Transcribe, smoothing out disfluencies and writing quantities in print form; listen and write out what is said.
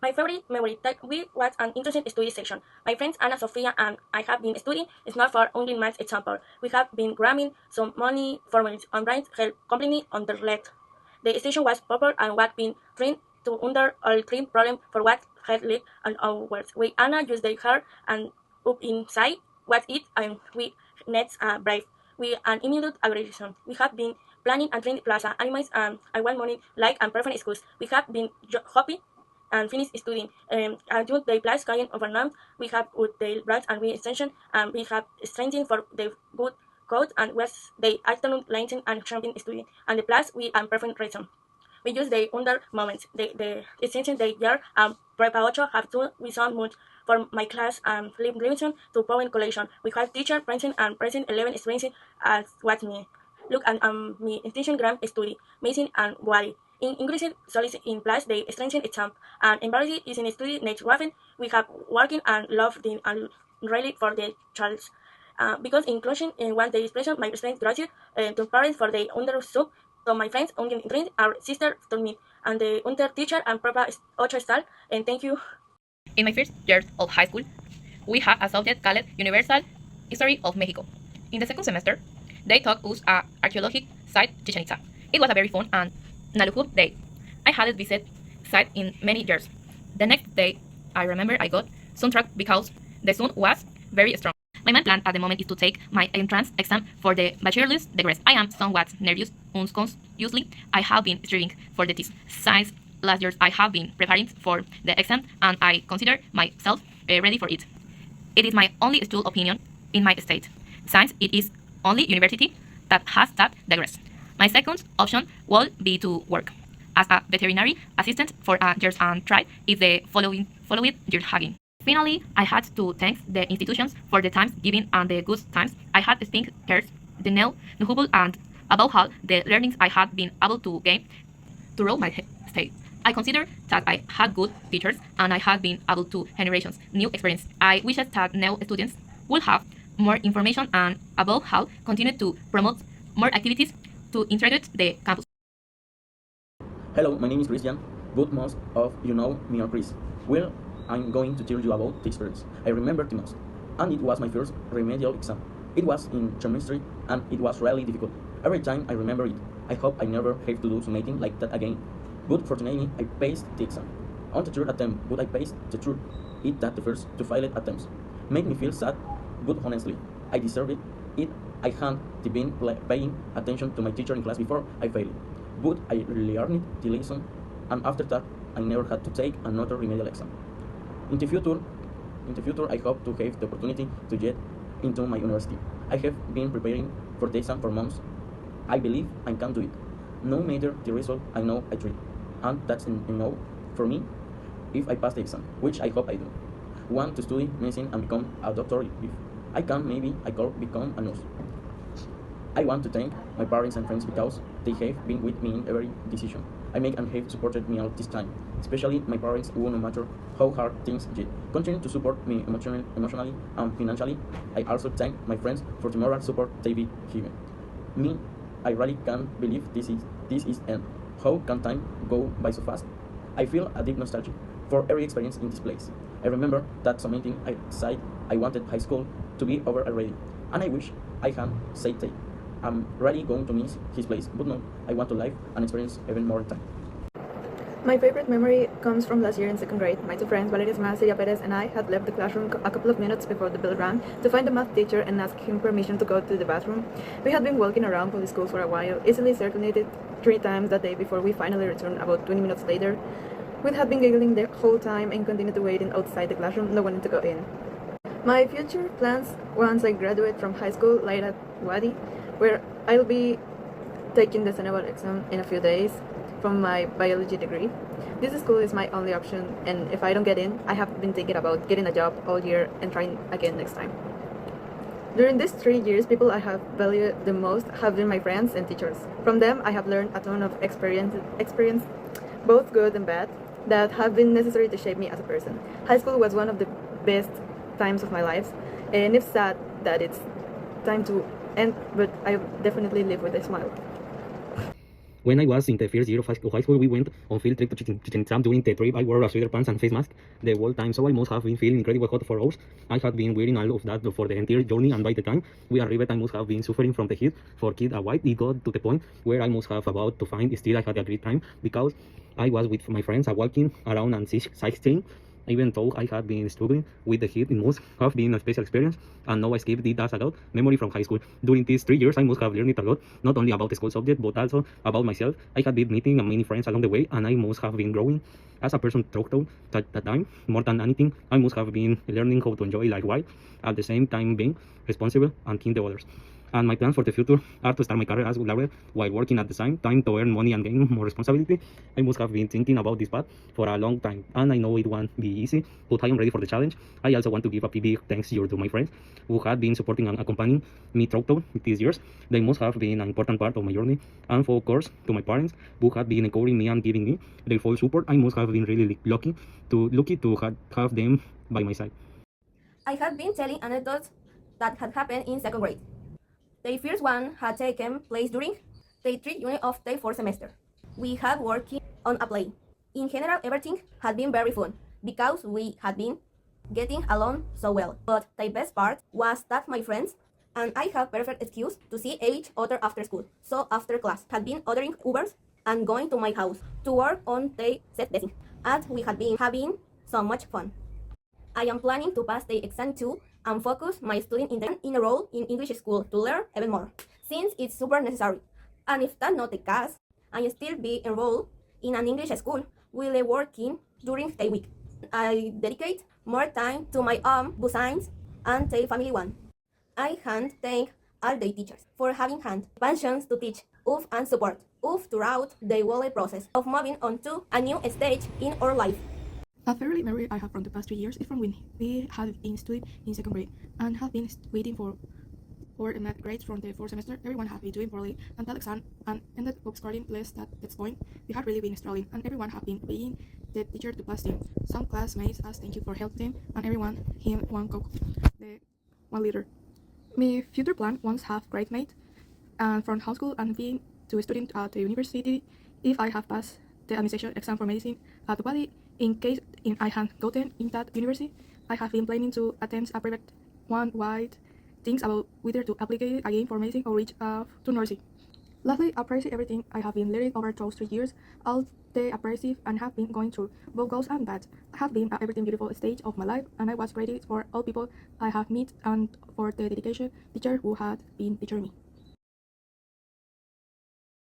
My favorite memory that we was an interesting study section. My friends Anna, Sofia, and I have been studying smart for only maths example. We have been gramming some money formulas on brains help completely on the left. The station was purple and what been trained to under all three problem for what had led and hours. We Anna used the hair and up inside what it and we nets brave. We an immediate aggression. We have been planning and trained plaza animals and I want money like and perfect schools. We have been happy and finished studying. Until the plus going overnight, we have with the rights and we extension and we have strengthening for the good code and was the afternoon luncheon and champion studying and the plus we and perfect reason. We use the under moments, the extension the year and prepa 8 have to we sound much for my class and listen to power collection. We have teacher present and present 11 experiencing as what me. Look at my extension gram study, missing and worry. In English, solicit in plus the extension exam and embarrassing is in study next waffen. We have working and love the and really for the child. Because inclusion in one the expression my friends gratitude to parents for the under sub to my friends onion friends our sister to me and the under teacher and proper 8 star and thank you. In my first year of high school, we had a subject called Universal History of Mexico. In the second semester, they taught us a archaeological site Chichen Itza. It was a very fun and Naluhub day. I hadn't visited site in many years. The next day, I remember I got sunstruck because the sun was very strong. My main plan at the moment is to take my entrance exam for the bachelor's degree. I am somewhat nervous, unconsciously. I have been striving for the test. Since last year, I have been preparing for the exam and I consider myself ready for it. It is my only school opinion in my state, since it is only university that has that degree. My second option will be to work as a veterinary assistant for a year and try is the following year again. Finally, I had to thank the institutions for the times given and the good times I had spent here, the knowledgeable and above all the learnings I had been able to gain throughout my stay. I consider that I had good teachers and I had been able to generations new experience. I wish that new students would have more information and above all continue to promote more activities to integrate the campus. Hello, my name is Christian, but most of you know me or Chris. Well, I'm going to tell you about the experience I remember the most, and it was my first remedial exam. It was in chemistry, and it was really difficult. Every time I remember it, I hope I never have to do something like that again. But fortunately, I passed the exam. On the third attempt, but I passed the third. It that the first two failed attempts. Make me feel sad, but honestly, I deserved it. I hadn't been paying attention to my teacher in class before I failed. But I learned the lesson, and after that, I never had to take another remedial exam. In the future, I hope to have the opportunity to get into my university. I have been preparing for the exam for months. I believe I can do it. No matter the result, I know I tried, and that's enough for me if I pass the exam, which I hope I do. Want to study medicine and become a doctor if I can, maybe I could become a nurse. I want to thank my parents and friends because they have been with me in every decision I make and have supported me all this time, especially my parents who, no matter how hard things get, continue to support me emotionally and financially. I also thank my friends for the moral support they be given me. I really can't believe this is end. How can time go by so fast? I feel a deep nostalgia for every experience in this place. I remember that something I said I wanted high school to be over already, and I wish I had said that. I'm really going to miss his place, but no, I want to live and experience even more time. My favorite memory comes from last year in second grade. My two friends, Valeria Celia Perez and I, had left the classroom a couple of minutes before the bell rang to find the math teacher and ask him permission to go to the bathroom. We had been walking around public school for a while, easily circulated 3 times that day before we finally returned about 20 minutes later. We had been giggling the whole time and continued waiting outside the classroom, no wanting to go in. My future plans once I graduate from high school lie at Wadi, where I'll be taking the Senate exam in a few days from my biology degree. This school is my only option, and if I don't get in, I have been thinking about getting a job all year and trying again next time. During these 3 years, people I have valued the most have been my friends and teachers. From them, I have learned a ton of experience, both good and bad, that have been necessary to shape me as a person. High school was one of the best times of my life, and it's sad that it's time to end, but I definitely live with a smile. When I was in the first year of high school, we went on field trip to Chichen Itza. During the trip, I wore a sweater pants and face mask the whole time, so I must have been feeling incredibly hot for hours. I had been wearing all of that for the entire journey, and by the time we arrived, I must have been suffering from the heat for quite a while. It got to the point where I must have about to find. Still, I had a great time because I was with my friends, walking around and sightseeing. Even though I had been struggling with the heat, it must have been a special experience, and no escape it as a lot memory from high school. During these 3 years, I must have learned a lot, not only about the school subject, but also about myself. I had been meeting many friends along the way, and I must have been growing as a person throughout that time. More than anything, I must have been learning how to enjoy life while at the same time being responsible and kind to others. And my plans for the future are to start my career as a lawyer while working at the same time to earn money and gain more responsibility. I must have been thinking about this path for a long time, and I know it won't be easy, but I am ready for the challenge. I also want to give a big thanks here to my friends who have been supporting and accompanying me throughout these years. They must have been an important part of my journey, and of course to my parents who have been encouraging me and giving me their full support. I must have been really lucky to have them by my side. I have been telling anecdotes that had happened in second grade. The first one had taken place during the 3rd unit of the 4th semester. We had working on a play. In general, everything had been very fun because we had been getting along so well. But the best part was that my friends and I had perfect excuse to see each other after school. So after class, had been ordering Ubers and going to my house to work on the set dressing. And we had been having so much fun. I am planning to pass the exam too and focus my studying in a role in English school to learn even more, since it's super necessary. And if that's not the case, I still be enrolled in an English school while working during the week. I dedicate more time to my own business and the family one. I can thank all the teachers for having hand passions to teach us and support us throughout the whole process of moving on to a new stage in our life. A favorite memory I have from the past 3 years is from when we had been studying in second grade and have been waiting for math grades from the 4th semester. Everyone had been doing poorly until exam and ended up scoring less at that point. We had really been struggling, and everyone had been being the teacher to pass team. Some classmates asked thank you for helping them, and everyone him one coke, the 1 liter. My future plan once have grade mate and from high school and being to a student at the university if I have passed the administration exam for medicine at the body. In case I had gotten in that university, I have been planning to attend a private one wide things about whether to apply again for medicine or reach to nursing. Lastly, appreciate everything I have been learning over those 3 years. All the appreciative and have been going through both goals and bad. Have been at everything beautiful stage of my life, and I was grateful for all people I have met and for the dedication teacher who had been teaching me.